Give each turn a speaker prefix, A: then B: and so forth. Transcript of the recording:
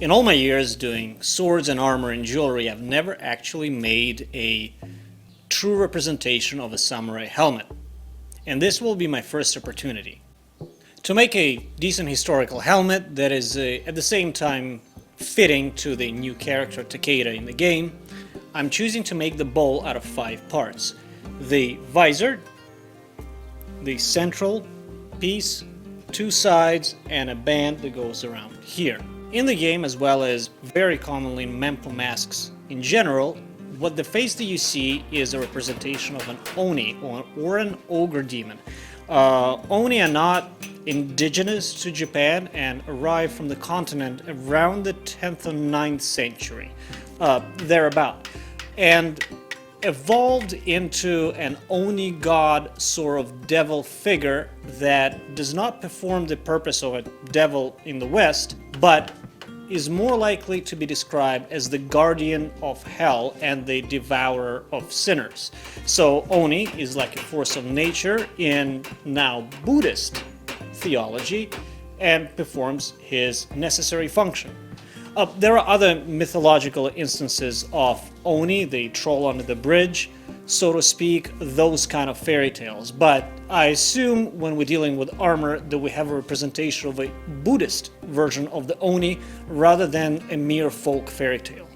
A: In all my years doing swords and armor and jewelry, I've never actually made a true representation of a samurai helmet. And this will be my first opportunity. To make a decent historical helmet that is at the same time fitting to the new character Takeda in the game, I'm choosing to make the bowl out of 5 parts. The visor, the central piece, 2 sides, and a band that goes around here. In the game, as well as very commonly in mempo masks in general, what the face that you see is a representation of an Oni or an ogre demon. Oni are not indigenous to Japan and arrived from the continent around the 10th or 9th century, thereabout, and evolved into an Oni god sort of devil figure that does not perform the purpose of a devil in the West, but is more likely to be described as the guardian of hell and the devourer of sinners. So Oni is like a force of nature in now Buddhist theology and performs his necessary function. There are other mythological instances of Oni, the troll under the bridge, so to speak, those kind of fairy tales. But I assume when we're dealing with armor that we have a representation of a Buddhist version of the Oni rather than a mere folk fairy tale.